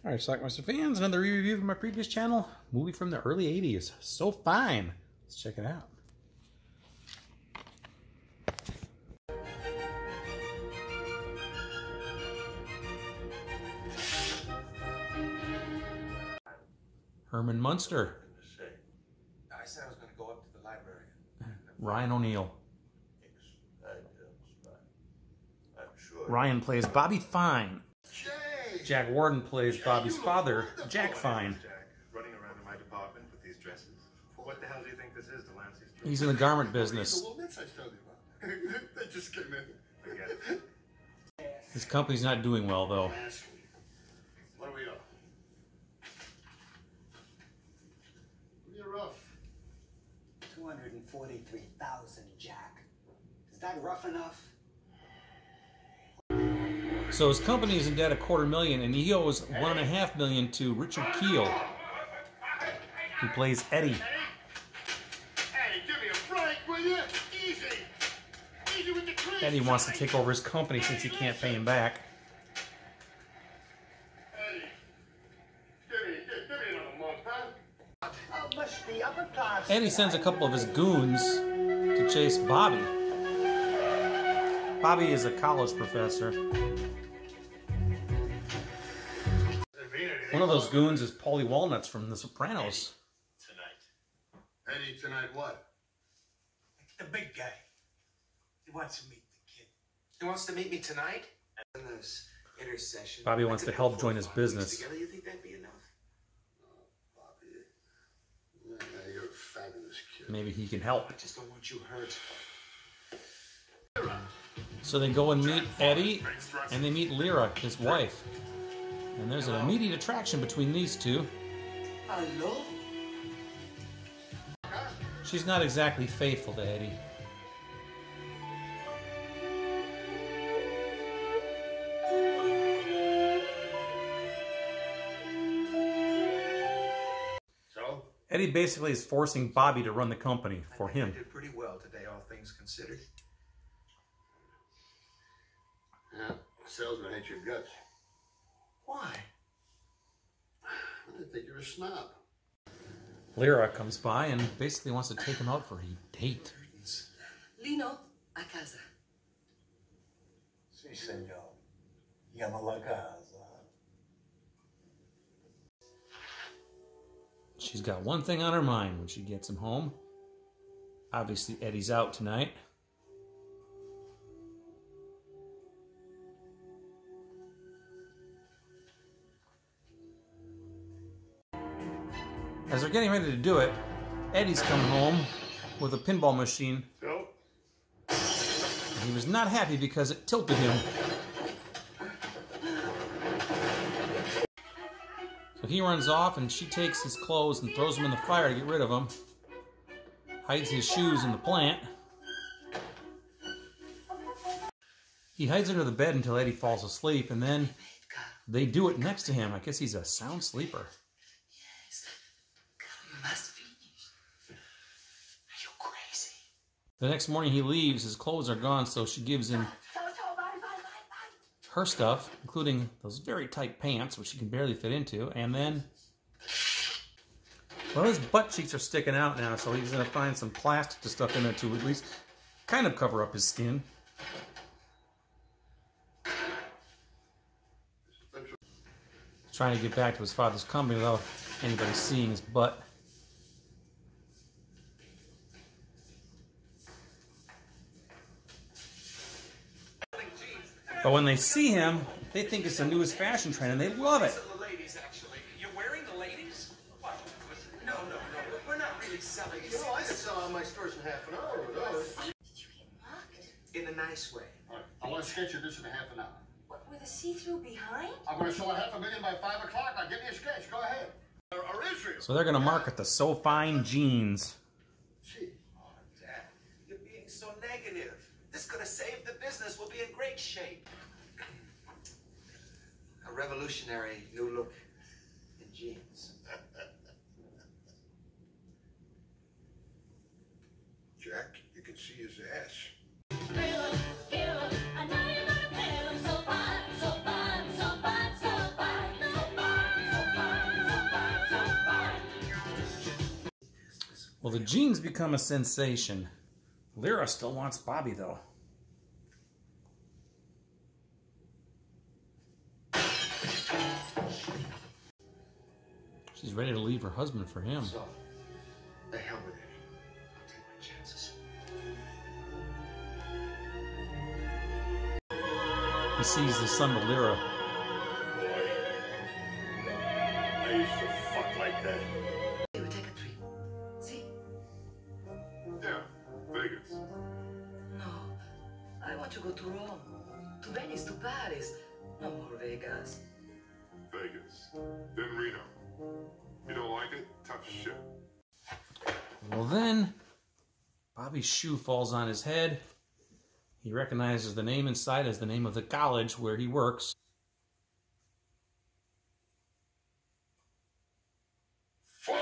Alright, Schlockmeister fans, another review from my previous channel. Movie from the early 80s. So fine. Let's check it out. Herman Munster. I said I was going to go up to the library. Ryan O'Neal. I'm sure. Ryan plays Bobby Fine. Jack Warden plays Bobby's father, Jack Fine. Jack, running around in my department with these dresses. What the hell do you think this is, Delancey's dress? He's in the garment business. The woolnits I told you about. They just came in. Forget it. His company's not doing well, though. What are we up? You're rough. 243,000, Jack. Is that rough enough? So his company is in debt $250,000, and he owes $1.5 million to Richard Keel, who plays Eddie. Hey, give me a break, will you? Easy. Easy with the cream. Eddie wants to take over his company since he can't pay him back. Eddie, give me another month, huh? Must be upper class. Eddie sends a couple of his goons to chase Bobby. Bobby is a college professor. One of those goons is Paulie Walnuts from The Sopranos. Eddie, tonight what? The big guy. He wants to meet the kid. He wants to meet me tonight? In this intercession. Bobby wants to help join his business. Together, you think that'd be enough? Bobby. Yeah, you're a fabulous kid. Maybe he can help. I just don't want you hurt. So they go and meet Eddie, and they meet Lyra, his wife. And there's an immediate attraction between these two. Hello? She's not exactly faithful to Eddie. So? Eddie basically is forcing Bobby to run the company for him. I did pretty well today, all things considered. Yeah, salesman hates your guts. Why? I think you're a snob. Lyra comes by and basically wants to take him out for a date. Lino, a casa. Si, senor. Llama la casa. She's got one thing on her mind when she gets him home. Obviously, Eddie's out tonight. As they're getting ready to do it, Eddie's coming home with a pinball machine. So? And he was not happy because it tilted him. So he runs off and she takes his clothes and throws them in the fire to get rid of them. Hides his shoes in the plant. He hides under the bed until Eddie falls asleep, and then they do it next to him. I guess he's a sound sleeper. The next morning he leaves, his clothes are gone, so she gives him her stuff, including those very tight pants, which he can barely fit into, and then, well, his butt cheeks are sticking out now, so he's going to find some plastic to stuff in there to at least kind of cover up his skin. He's trying to get back to his father's company without anybody seeing his butt. But when they see him, they think it's the newest fashion trend, and they love it. The ladies, actually. You're wearing the ladies? What? No. We're not really selling it. You know, I can sell out my stores in half an hour with those. Did you get mocked? In a nice way. All right, I want to sketch you this in a half an hour. What, with a see-through behind? I'm going to sell $500,000 by 5 o'clock. Now give me a sketch. Go ahead. Or Israel. So they're going to market the So Fine jeans. Gee. Oh, Dad, you're being so negative. This could have saved the business. We'll be in great shape. A revolutionary new look in jeans. Jack, you can see his ass. I know you're gonna feel so fine, so fine, so fine, so fine, so fine. the jeans become a sensation. Lyra still wants Bobby, though. She's ready to leave her husband for him. So, the hell with it. I'll take my chances. He sees the son of Lyra. Boy, I used to fuck like that. We take a trip. See? Yeah, Vegas. No. I want to go to Rome. To Venice, to Paris. No more Vegas. Vegas. Then Reno. You don't like it? Tough shit. Well then, Bobby's shoe falls on his head. He recognizes the name inside as the name of the college where he works. Fine.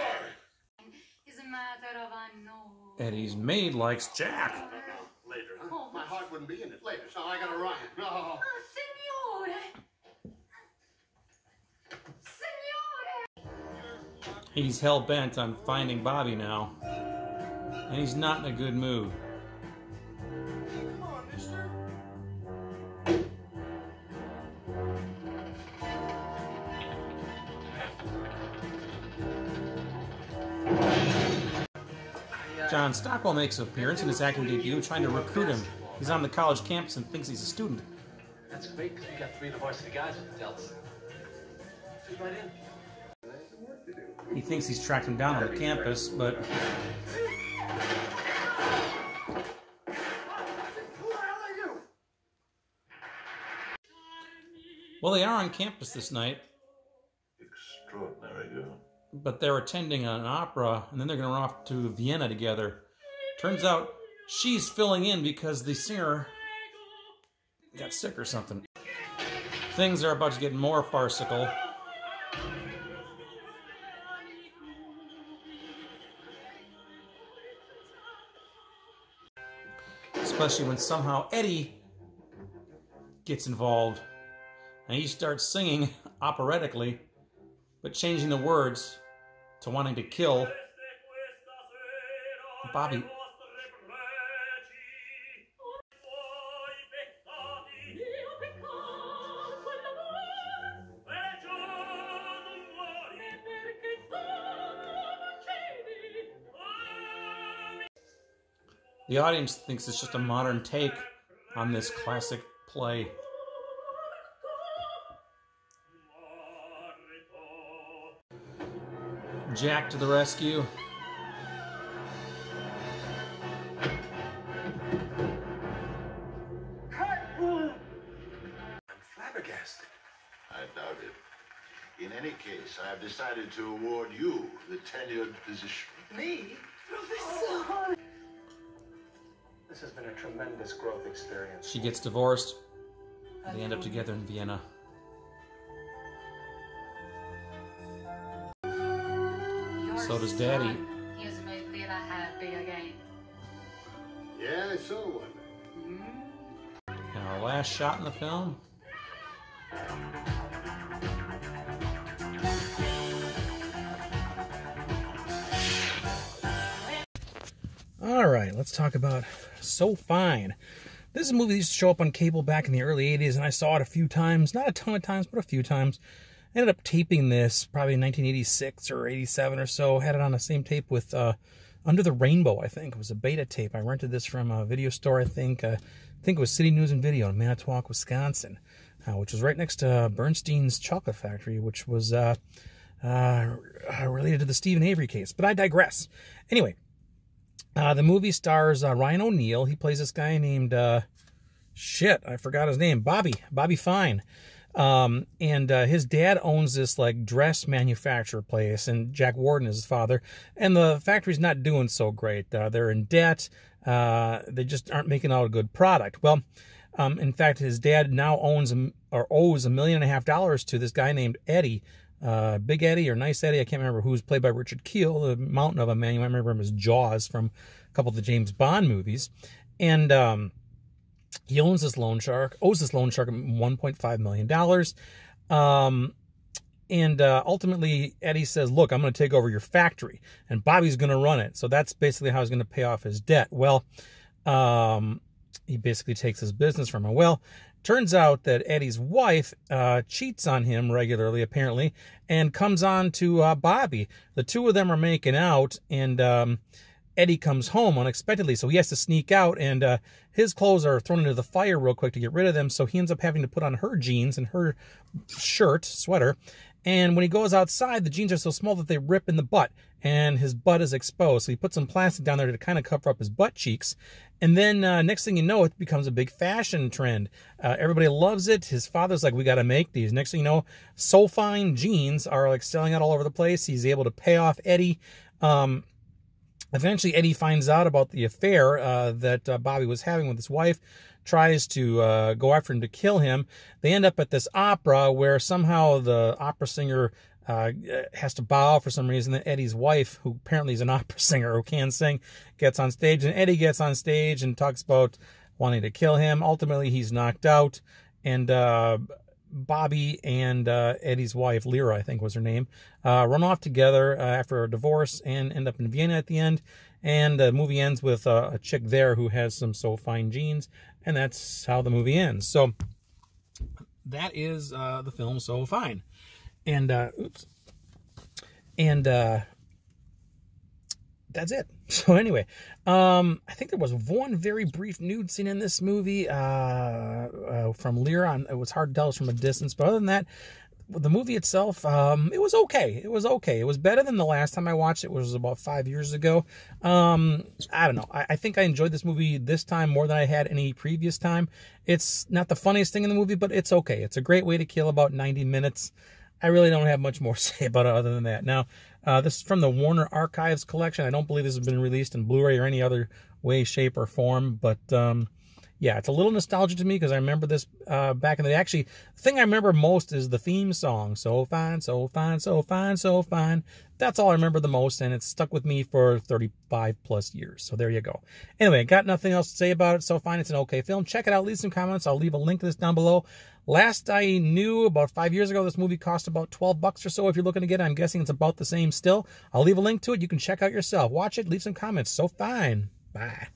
Is a matter of unknown. Eddie's maid likes Jack. Later, huh? My heart wouldn't be in it later, so I gotta run. No. Oh, signore! Signore! He's hell-bent on finding Bobby now. And he's not in a good mood. Come on, mister. John Stockwell makes an appearance in his acting debut, trying to recruit him. He's on the college campus and thinks he's a student. That's great, because we got 3 of the varsity guys with the tells. Fit right in. He thinks he's tracked him down on the campus, but well, they are on campus this night, Extraordinary girl. but they're attending an opera, and then they're going to run off to Vienna together. Turns out she's filling in because the singer got sick or something. Things are about to get more farcical. Especially when somehow Eddie gets involved. And he starts singing operatically, but changing the words to wanting to kill Bobby. The audience thinks it's just a modern take on this classic play. Jack to the rescue. I'm flabbergasted. I doubt it. In any case, I have decided to award you the tenured position. Me? This has been a tremendous growth experience. She gets divorced. They end up together in Vienna. So does Daddy. He has made Lyra happy again. Yeah, I saw one. And our last shot in the film. All right, let's talk about So Fine. This is a movie that used to show up on cable back in the early 80s, and I saw it a few times. Not a ton of times, but a few times. I ended up taping this probably in 1986 or 87 or so. Had it on the same tape with Under the Rainbow, I think. It was a beta tape. I rented this from a video store, I think. I think it was City News and Video in Manitowoc, Wisconsin, which was right next to Bernstein's Chocolate Factory, which was related to the Stephen Avery case. But I digress. Anyway, the movie stars Ryan O'Neal. He plays this guy named, shit, I forgot his name, Bobby Fine. And his dad owns this like dress manufacturer place, and Jack Warden is his father, and the factory's not doing so great. They're in debt. They just aren't making out a good product. Well, in fact, his dad now owes $1.5 million to this guy named Eddie, Big Eddie or Nice Eddie. I can't remember, who's played by Richard Kiel, the mountain of a man. You might remember him as Jaws from a couple of the James Bond movies. And he owes this loan shark $1.5 million. And ultimately, Eddie says, look, I'm going to take over your factory, and Bobby's going to run it. So that's basically how he's going to pay off his debt. Well, he basically takes his business from him. Well, turns out that Eddie's wife cheats on him regularly, apparently, and comes on to Bobby. The two of them are making out, and Eddie comes home unexpectedly, so he has to sneak out, and his clothes are thrown into the fire real quick to get rid of them, so he ends up having to put on her jeans and her sweater, and when he goes outside, the jeans are so small that they rip in the butt, and his butt is exposed, so he puts some plastic down there to kind of cover up his butt cheeks, and then next thing you know, it becomes a big fashion trend. Everybody loves it. His father's like, we got to make these. Next thing you know, So Fine jeans are like selling out all over the place. He's able to pay off Eddie. Eventually, Eddie finds out about the affair that Bobby was having with his wife, tries to go after him to kill him. They end up at this opera where somehow the opera singer has to bow for some reason. Then Eddie's wife, who apparently is an opera singer who can sing, gets on stage, and Eddie gets on stage and talks about wanting to kill him. Ultimately, he's knocked out, and Bobby and Eddie's wife, Lyra, I think was her name, run off together after a divorce and end up in Vienna at the end. And the movie ends with a chick there who has some So Fine jeans, and that's how the movie ends. So that is the film So Fine. And that's it. So anyway, I think there was one very brief nude scene in this movie from Lyra. It was hard to tell from a distance, but other than that, the movie itself, it was okay. It was okay. It was better than the last time I watched it, which was about 5 years ago. I don't know. I think I enjoyed this movie this time more than I had any previous time. It's not the funniest thing in the movie, but it's okay. It's a great way to kill about 90 minutes. I really don't have much more to say about it other than that. Now, this is from the Warner Archives collection. I don't believe this has been released in Blu-ray or any other way, shape, or form. But, yeah, it's a little nostalgic to me because I remember this back in the day. Actually, the thing I remember most is the theme song. So fine, so fine, so fine, so fine. That's all I remember the most, and it's stuck with me for 35 plus years. So there you go. Anyway, got nothing else to say about it. So fine, it's an okay film. Check it out. Leave some comments. I'll leave a link to this down below. Last I knew, about 5 years ago, this movie cost about $12 or so. If you're looking to get it, I'm guessing it's about the same still. I'll leave a link to it. You can check out yourself. Watch it. Leave some comments. So fine. Bye.